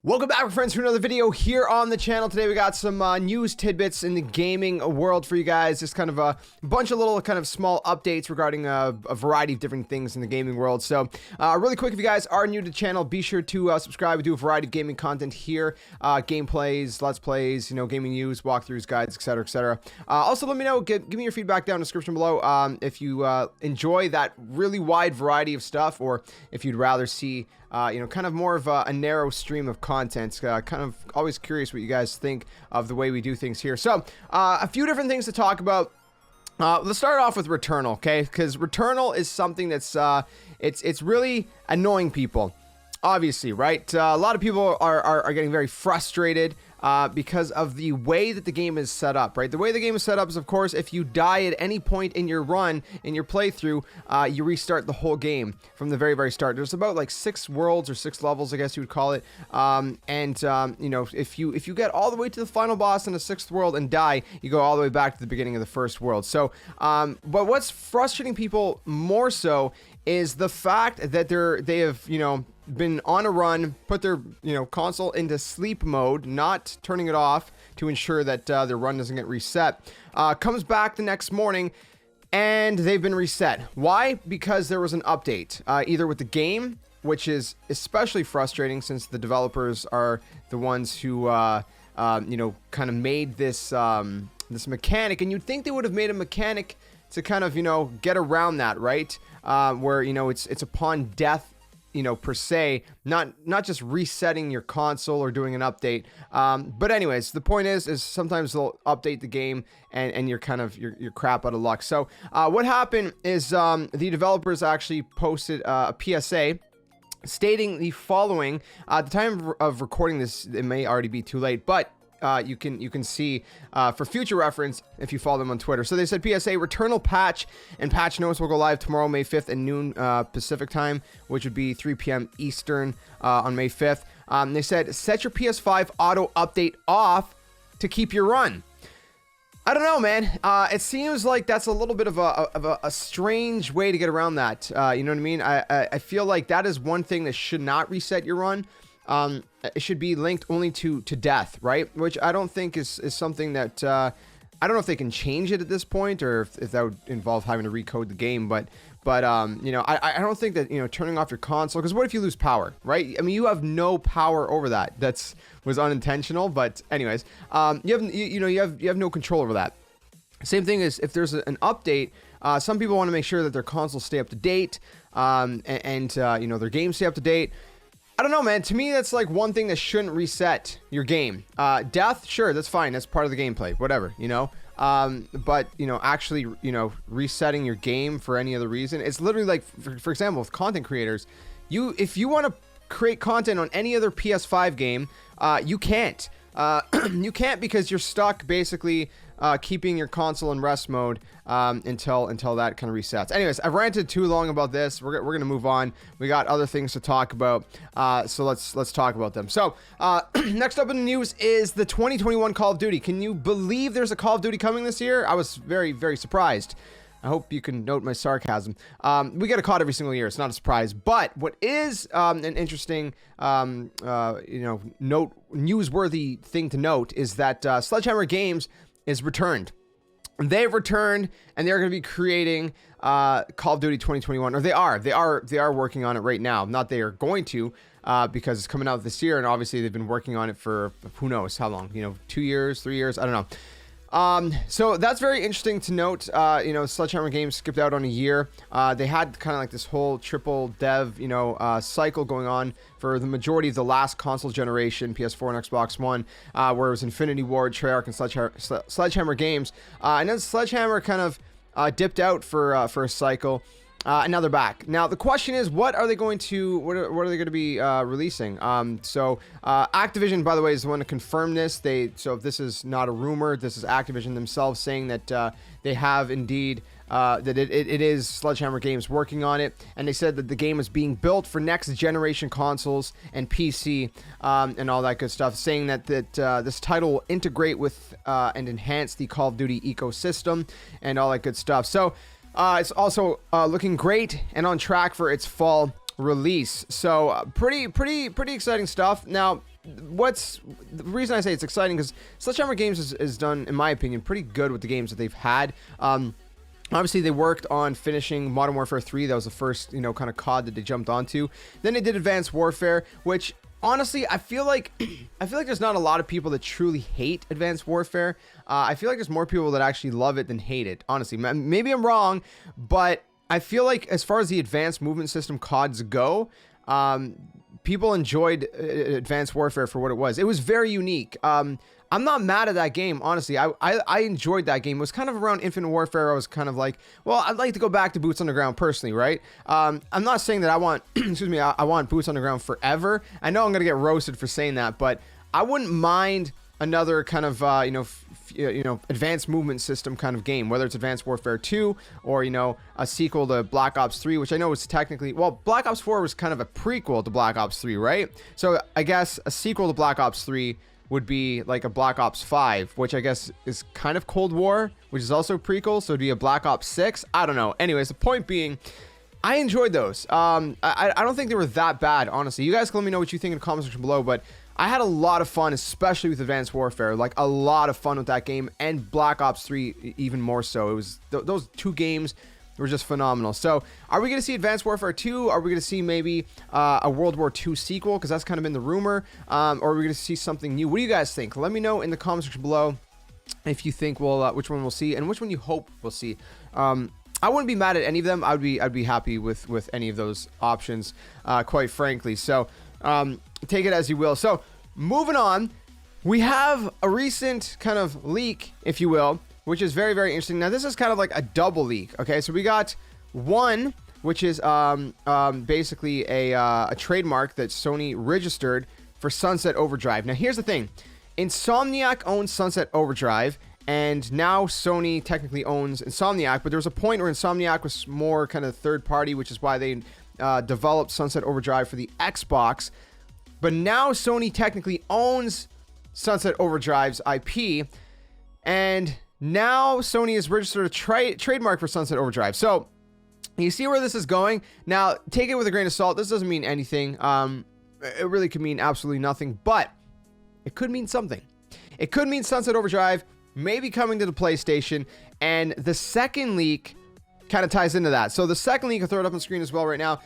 Welcome back, friends, to another video here on the channel. Today we got some news tidbits in the gaming world for you guys. Just kind of a bunch of little kind of small updates regarding a variety of different things in the gaming world. So really quick, if you guys are new to the channel, be sure to subscribe. We do a variety of gaming content here, gameplays, let's plays, gaming news, walkthroughs, guides, etc, etc. Also, let me know, give me your feedback down in the description below if you enjoy that really wide variety of stuff, or if you'd rather see kind of more of a narrow stream of content. Kind of always curious what you guys think of the way we do things here. So a few different things to talk about. Let's start off with Returnal, okay? Because Returnal is something that's it's really annoying people, obviously, right? A lot of people are getting very frustrated because of the way that the game is set up, right? The way the game is set up is, of course, if you die at any point in your run, in your playthrough, you restart the whole game from the very, very start. There's about like 6 worlds or 6 levels, I guess you would call it. If you get all the way to the final boss in the 6th world and die, you go all the way back to the beginning of the 1st world. So, but what's frustrating people more so is the fact that they have, been on a run, put their console into sleep mode, not turning it off to ensure that their run doesn't get reset, comes back the next morning and they've been reset. Why? Because there was an update, either with the game, which is especially frustrating since the developers are the ones who kind of made this this mechanic, and you'd think they would have made a mechanic to kind of get around that, right? Where it's upon death, per se, not just resetting your console or doing an update. But anyways, the point is sometimes they'll update the game and you're kind of you're crap out of luck. So what happened is the developers actually posted a PSA stating the following. At the time of recording this, it may already be too late, but you can see for future reference if you follow them on Twitter. So they said PSA Returnal patch and patch notes will go live tomorrow, May 5th at noon Pacific time, which would be 3 p.m. Eastern on May 5th. They said set your PS5 auto update off to keep your run. I don't know, man. It seems like that's a little bit of a strange way to get around that. You know what I mean? I feel like that is one thing that should not reset your run. It should be linked only to death, right? Which I don't think is something that I don't know if they can change it at this point, or if that would involve having to recode the game. But I don't think that turning off your console, because what if you lose power, right? I mean, you have no power over that. Was unintentional, but anyways, you have no control over that. Same thing is if there's an update. Some people want to make sure that their consoles stay up to date, and their games stay up to date. I don't know, man. To me, that's like one thing that shouldn't reset your game. Death, sure, that's fine. That's part of the gameplay, whatever, But, actually, resetting your game for any other reason, it's literally like, for example, with content creators, if you want to create content on any other PS5 game, you can't. You can't, because you're stuck basically keeping your console in rest mode until that kind of resets. Anyways, I've ranted too long about this. We're gonna move on. We got other things to talk about, so let's talk about them. So next up in the news is the 2021 Call of Duty. Can you believe there's a Call of Duty coming this year? I was very, very surprised. I hope you can note my sarcasm. We get a COD every single year. It's not a surprise. But what is an interesting, newsworthy thing to note is that Sledgehammer Games is returned. They've returned, and they're going to be creating Call of Duty 2021, or they are working on it right now. Not they are going to, because it's coming out this year, and obviously they've been working on it for who knows how long. 2 years, 3 years, I don't know. So that's very interesting to note. Sledgehammer Games skipped out on a year. They had kind of like this whole triple dev, cycle going on for the majority of the last console generation, PS4 and Xbox One, where it was Infinity Ward, Treyarch, and Sledgehammer Games. And then Sledgehammer kind of dipped out for a cycle. And now they're back. Now the question is, what are they going to be releasing? Activision, by the way, is the one to confirm this. So if this is not a rumor, this is Activision themselves saying that they have indeed that it is Sledgehammer Games working on it, and they said that the game is being built for next generation consoles and PC and all that good stuff, saying that this title will integrate with and enhance the Call of Duty ecosystem and all that good stuff. So it's also looking great and on track for its fall release. So pretty exciting stuff. Now, what's the reason I say it's exciting, because Sledgehammer Games is done, in my opinion, pretty good with the games that they've had. Obviously, they worked on finishing Modern Warfare 3. That was the first, kind of COD that they jumped onto. Then they did Advanced Warfare, which honestly, I feel like there's not a lot of people that truly hate Advanced Warfare. I feel like there's more people that actually love it than hate it. Honestly, maybe I'm wrong, but I feel like as far as the advanced movement system CODs go, people enjoyed Advanced Warfare for what it was. It was very unique. I'm not mad at that game, honestly. I enjoyed that game. It was kind of around Infinite Warfare. I was kind of like, well, I'd like to go back to Boots Underground personally, right? I'm not saying that I want, excuse me, I want Boots Underground forever. I know I'm going to get roasted for saying that, but I wouldn't mind another kind of, advanced movement system kind of game, whether it's Advanced Warfare 2 or, a sequel to Black Ops 3, which I know is technically, well, Black Ops 4 was kind of a prequel to Black Ops 3, right? So I guess a sequel to Black Ops 3 would be like a Black Ops 5, which I guess is kind of Cold War, which is also prequel, so it'd be a Black Ops 6. I don't know. Anyways, the point being, I enjoyed those. I don't think they were that bad, honestly. You guys can let me know what you think in the comment section below, but I had a lot of fun, especially with Advanced Warfare. Like, a lot of fun with that game, and Black Ops 3 even more so. It was those two games were just phenomenal. So, are we going to see Advanced Warfare 2? Are we going to see maybe a World War II sequel? Because that's kind of been the rumor. Or are we going to see something new? What do you guys think? Let me know in the comment section below if you think which one we'll see and which one you hope we'll see. I wouldn't be mad at any of them. I'd be happy with any of those options, quite frankly. So, take it as you will. So, moving on, we have a recent kind of leak, if you will, which is very, very interesting. Now, this is kind of like a double leak, okay? So, we got one, which is basically a trademark that Sony registered for Sunset Overdrive. Now, here's the thing. Insomniac owns Sunset Overdrive, and now Sony technically owns Insomniac, but there was a point where Insomniac was more kind of third party, which is why they developed Sunset Overdrive for the Xbox. But now Sony technically owns Sunset Overdrive's IP, and now Sony has registered a trademark for Sunset Overdrive. So, you see where this is going? Now, take it with a grain of salt. This doesn't mean anything. It really could mean absolutely nothing, but it could mean something. It could mean Sunset Overdrive maybe coming to the PlayStation, and the second leak kind of ties into that. So, the second leak, I'll throw it up on screen as well right now.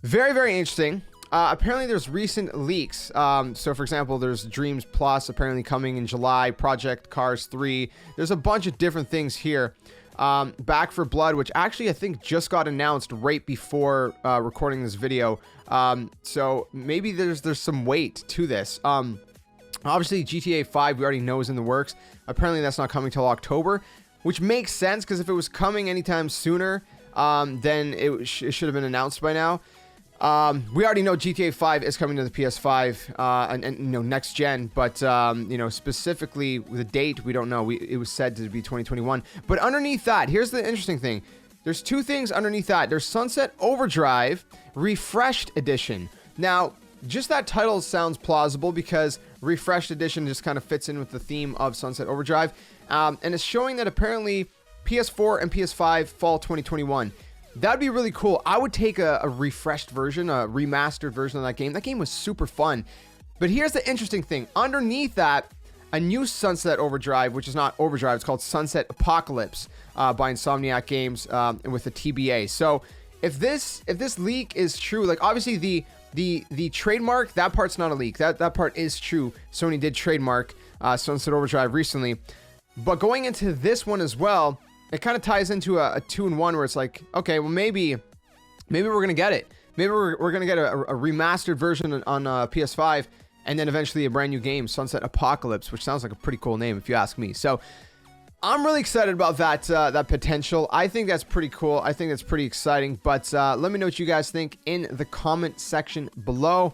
Very, very interesting. Apparently there's recent leaks. So for example, there's Dreams Plus apparently coming in July, Project Cars 3. There's a bunch of different things here. Back for Blood, which actually I think just got announced right before recording this video. So maybe there's some weight to this. Obviously GTA 5 we already know is in the works. Apparently that's not coming till October, which makes sense because if it was coming anytime sooner, then it should have been announced by now. We already know GTA 5 is coming to the PS5 and next gen, but specifically the date we don't know. It was said to be 2021. But underneath that, here's the interesting thing. There's two things underneath that. There's Sunset Overdrive Refreshed Edition. Now, just that title sounds plausible because Refreshed Edition just kind of fits in with the theme of Sunset Overdrive, and it's showing that apparently PS4 and PS5 fall 2021. That'd be really cool. I would take a refreshed version, a remastered version of that game. That game was super fun. But here's the interesting thing. Underneath that, a new Sunset Overdrive, which is not Overdrive, it's called Sunset Apocalypse by Insomniac Games with the TBA. So if this leak is true, like obviously the trademark, that part's not a leak. That part is true. Sony did trademark Sunset Overdrive recently. But going into this one as well, it kind of ties into a 2-in-1 where it's like, okay, well, maybe we're going to get it. Maybe we're going to get a remastered version on PS5 and then eventually a brand new game, Sunset Apocalypse, which sounds like a pretty cool name if you ask me. So I'm really excited about that potential. I think that's pretty cool. I think that's pretty exciting. But let me know what you guys think in the comment section below.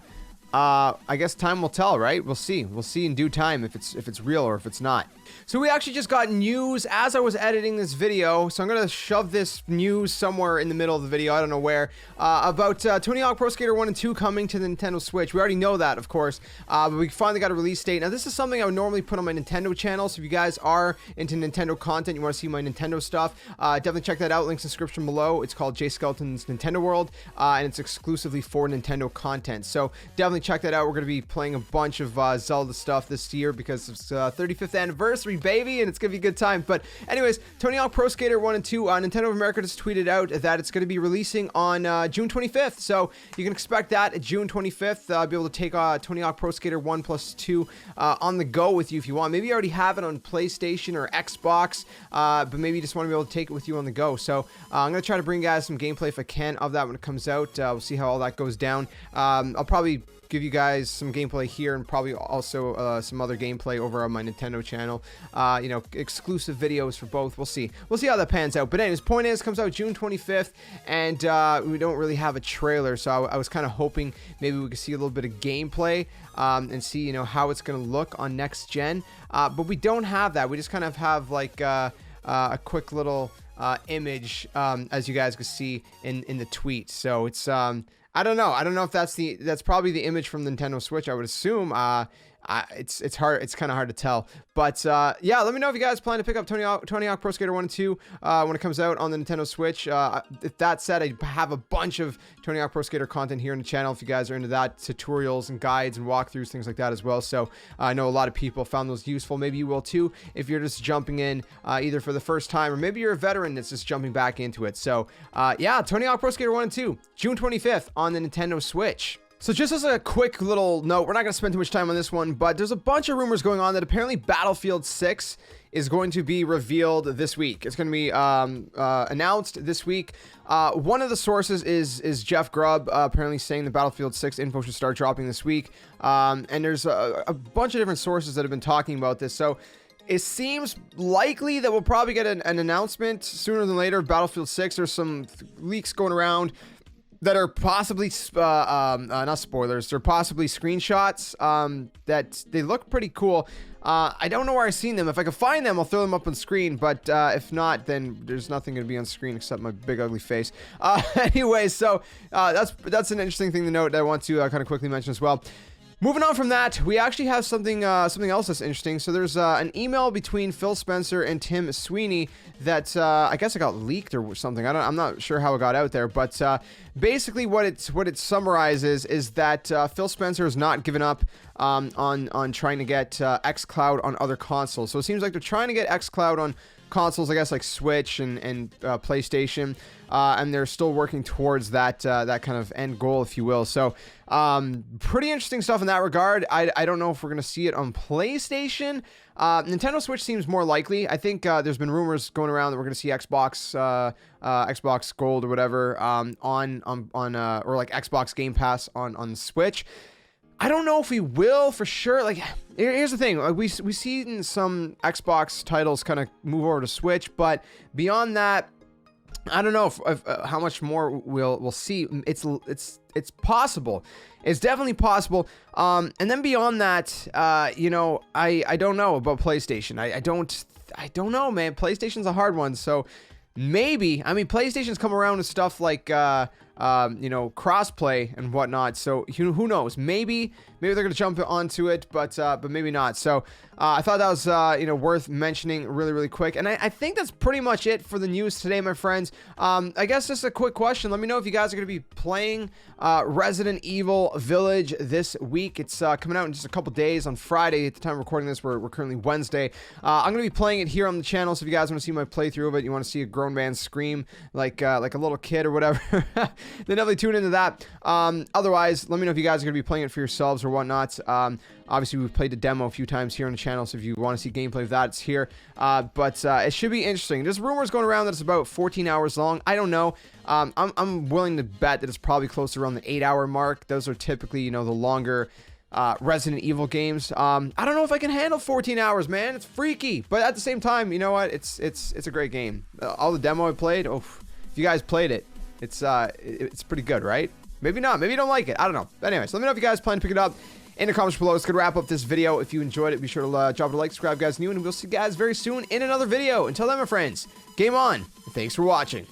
I guess time will tell, right? We'll see. We'll see in due time if it's real or if it's not. So we actually just got news as I was editing this video. So I'm going to shove this news somewhere in the middle of the video. I don't know where. About Tony Hawk Pro Skater 1 and 2 coming to the Nintendo Switch. We already know that, of course. But we finally got a release date. Now, this is something I would normally put on my Nintendo channel. So if you guys are into Nintendo content, you want to see my Nintendo stuff, definitely check that out. Links in the description below. It's called JSkeleton's Nintendo World. And it's exclusively for Nintendo content. So definitely check that out. We're going to be playing a bunch of Zelda stuff this year because it's 35th anniversary, baby, and it's going to be a good time. But anyways, Tony Hawk Pro Skater 1 and 2, Nintendo of America just tweeted out that it's going to be releasing on June 25th. So you can expect that June 25th. Be able to take Tony Hawk Pro Skater 1 plus 2 on the go with you if you want. Maybe you already have it on PlayStation or Xbox, but maybe you just want to be able to take it with you on the go. So I'm going to try to bring you guys some gameplay if I can of that when it comes out. We'll see how all that goes down. I'll probably give you guys some gameplay here and probably also some other gameplay over on my Nintendo channel. You know, exclusive videos for both. We'll see how that pans out. But anyways, point is, comes out June 25th, and we don't really have a trailer, so I was kind of hoping maybe we could see a little bit of gameplay and see, you know, how it's going to look on next gen. But we don't have that. We just kind of have like a quick little image, as you guys can see in the tweet. So it's I don't know if that's probably the image from Nintendo Switch, I would assume. It's hard. It's kind of hard to tell. But yeah, let me know if you guys plan to pick up Tony Hawk Pro Skater 1 and 2 when it comes out on the Nintendo Switch. If that said, I have a bunch of Tony Hawk Pro Skater content here on the channel if you guys are into that, tutorials and guides and walkthroughs, things like that as well. So I know a lot of people found those useful. Maybe you will too if you're just jumping in either for the first time, or maybe you're a veteran that's just jumping back into it. So yeah, Tony Hawk Pro Skater 1 and 2, June 25th on the Nintendo Switch. So just as a quick little note, we're not going to spend too much time on this one, but there's a bunch of rumors going on that apparently Battlefield 6 is going to be revealed this week. It's going to be announced this week. One of the sources is Jeff Grubb, apparently saying the Battlefield 6 info should start dropping this week. And there's a bunch of different sources that have been talking about this. So it seems likely that we'll probably get an announcement sooner than later of Battlefield 6. There's some leaks going around that are possibly not spoilers, they're possibly screenshots that they look pretty cool. I don't know where I've seen them. If I can find them, I'll throw them up on screen, but if not, then there's nothing going to be on screen except my big ugly face. Anyway, so that's an interesting thing to note that I want to kind of quickly mention as well. Moving on from that, we actually have something else that's interesting. So there's an email between Phil Spencer and Tim Sweeney that I guess it got leaked or something. I'm not sure how it got out there, but basically what it summarizes is that Phil Spencer has not given up on trying to get xCloud on other consoles. So it seems like they're trying to get xCloud on consoles, I guess, like Switch and PlayStation, and they're still working towards that kind of end goal, if you will. So pretty interesting stuff in that regard. I don't know if we're going to see it on PlayStation. Nintendo Switch seems more likely. I think there's been rumors going around that we're going to see Xbox Gold or whatever on or like Xbox Game Pass on the Switch. I don't know if we will for sure. Like, here's the thing: like we see some Xbox titles kind of move over to Switch, but beyond that, I don't know if how much more we'll see. It's possible. It's definitely possible. And then beyond that, you know, I don't know about PlayStation. I don't know, man. PlayStation's a hard one. So maybe, I mean, PlayStation's come around with stuff like you know, crossplay and whatnot. So who knows? Maybe they're gonna jump onto it, but maybe not. So I thought that was you know, worth mentioning really quick. And I think that's pretty much it for the news today, my friends. I guess just a quick question. Let me know if you guys are gonna be playing Resident Evil Village this week. It's coming out in just a couple days on Friday. At the time of recording this, we're currently Wednesday. I'm gonna be playing it here on the channel. So if you guys want to see my playthrough of it, you want to see a grown man scream like a little kid or whatever, then definitely tune into that. Otherwise, let me know if you guys are gonna be playing it for yourselves or whatnot. Obviously, we've played the demo a few times here on the channel, so if you want to see gameplay of that, it's here. But it should be interesting. There's rumors going around that it's about 14 hours long. I don't know. I'm willing to bet that it's probably closer around the 8-hour mark. Those are typically, you know, the longer Resident Evil games. I don't know if I can handle 14 hours, man. It's freaky, but at the same time, you know what? It's a great game. All the demo I played. Oh, if you guys played it, it's pretty good, right? Maybe not. Maybe you don't like it. I don't know. But anyways, let me know if you guys plan to pick it up in the comments below. It's going to wrap up this video. If you enjoyed it, be sure to drop a like, subscribe, guys, new, and we'll see you guys very soon in another video. Until then, my friends, game on, and thanks for watching.